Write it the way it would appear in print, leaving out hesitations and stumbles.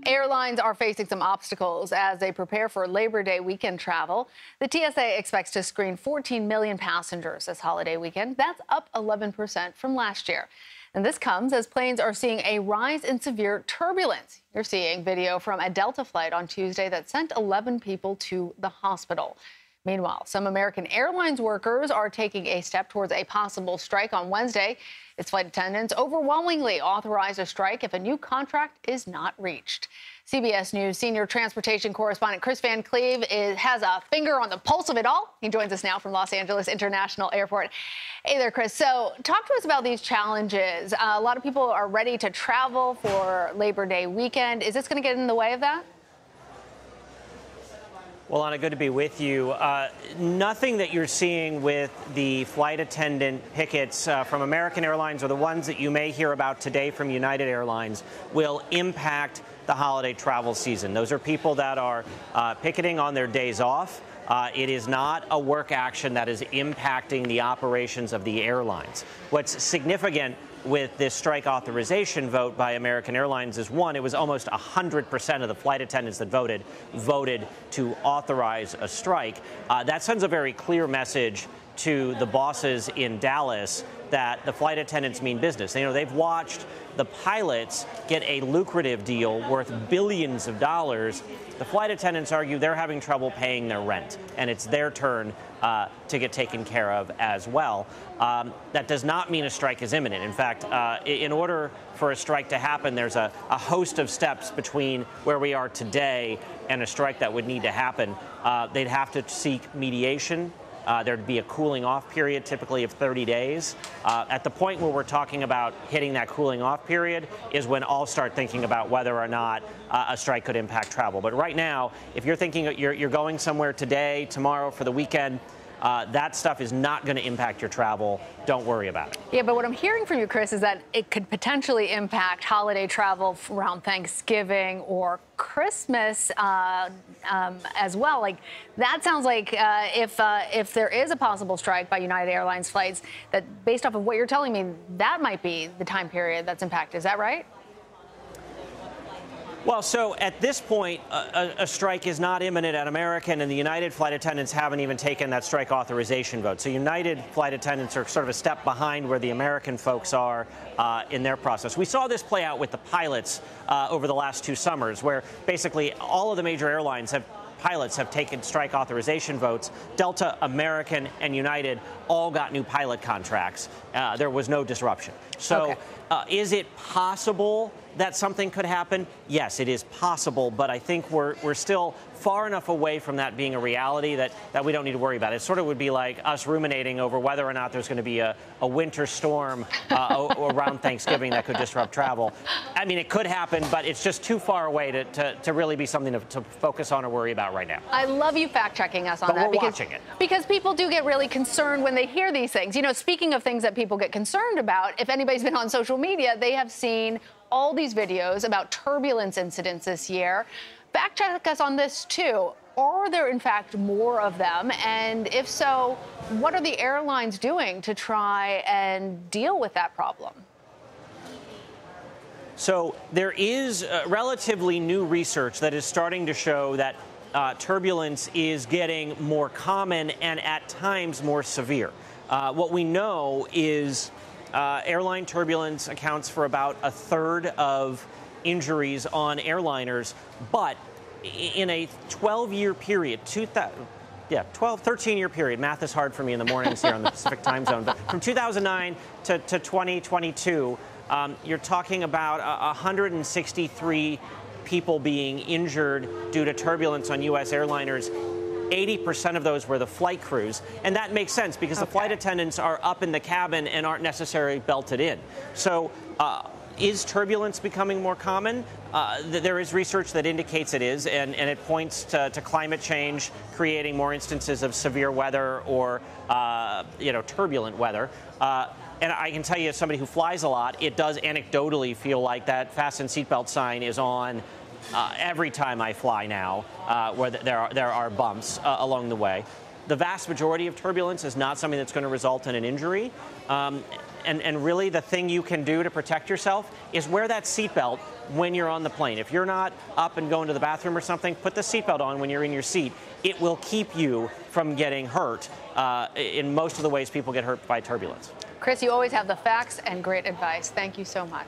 Airlines are facing some obstacles as they prepare for Labor Day weekend travel. The TSA expects to screen 14 million passengers this holiday weekend. That's up 11% from last year. And this comes as planes are seeing a rise in severe turbulence. You're seeing video from a Delta flight on Tuesday that sent 11 people to the hospital. Meanwhile, some American Airlines workers are taking a step towards a possible strike on Wednesday. Its flight attendants overwhelmingly authorized a strike if a new contract is not reached. CBS News senior transportation correspondent Kris Van Cleave has a finger on the pulse of it all. He joins us now from Los Angeles International Airport. Hey there, Kris. So talk to us about these challenges. A lot of people are ready to travel for Labor Day weekend. Is this going to get in the way of that? Well, Anna, good to be with you. Nothing that you're seeing with the flight attendant pickets from American Airlines or the ones that you may hear about today from United Airlines will impact the holiday travel season. Those are people that are picketing on their days off. It is not a work action that is impacting the operations of the airlines. What's significant with this strike authorization vote by American Airlines is, one, it was almost 100% of the flight attendants that voted to authorize a strike. That sends a very clear message to the bosses in Dallas that the flight attendants mean business. You know, they've watched the pilots get a lucrative deal worth billions of dollars. The flight attendants argue they're having trouble paying their rent, and it's their turn to get taken care of as well. That does not mean a strike is imminent. In fact, in order for a strike to happen, there's a host of steps between where we are today and a strike that would need to happen. They'd have to seek mediation. There'd be a cooling off period, typically of 30 days. At the point where we're talking about hitting that cooling off period is when I'll start thinking about whether or not a strike could impact travel. But right now, if you're thinking you're going somewhere today, tomorrow, for the weekend, that stuff is not going to impact your travel. Don't worry about it. Yeah, but what I'm hearing from you, Kris, is that it could potentially impact holiday travel around Thanksgiving or Christmas as well. Like, that sounds like if there is a possible strike by United Airlines flights, that based off of what you're telling me, that might be the time period that's impacted. Is that right? Well, so at this point, a strike is not imminent at American, and the United flight attendants haven't even taken that strike authorization vote. So United flight attendants are sort of a step behind where the American folks are in their process. We saw this play out with the pilots over the last 2 summers, where basically all of the major pilots have taken strike authorization votes. Delta, American, and United all got new pilot contracts. There was no disruption. So is it possible that something could happen? Yes, it is possible, but I think we're still far enough away from that being a reality that we don't need to worry about it. It sort of would be like us ruminating over whether or not there's going to be a winter storm around Thanksgiving that could disrupt travel. I mean, it could happen, but it's just too far away to really be something to focus on or worry about right now. I love you fact-checking us on that. We're watching it. Because people do get really concerned when they hear these things. You know, speaking of things that people get concerned about, if anybody's been on social media, they have seen all these videos about turbulence incidents this year. Fact check us on this, too. Are there, in fact, more of them? And if so, what are the airlines doing to try and deal with that problem? So there is relatively new research that is starting to show that turbulence is getting more common and at times more severe. What we know is airline turbulence accounts for about a third of injuries on airliners, but in a 12-year period, 13-year period, math is hard for me in the mornings here on the Pacific time zone, but from 2009 to 2022, you're talking about 163 people being injured due to turbulence on U.S. airliners. 80% of those were the flight crews. And that makes sense because the flight attendants are up in the cabin and aren't necessarily belted in. So is turbulence becoming more common? There is research that indicates it is, and it points to climate change creating more instances of severe weather or turbulent weather. And I can tell you, as somebody who flies a lot, it does anecdotally feel like that fasten seatbelt sign is on every time I fly now, where there are bumps along the way. The vast majority of turbulence is not something that's going to result in an injury. And really the thing you can do to protect yourself is wear that seatbelt when you're on the plane. If you're not up and going to the bathroom or something, put the seatbelt on when you're in your seat. It will keep you from getting hurt in most of the ways people get hurt by turbulence. Kris, you always have the facts and great advice. Thank you so much.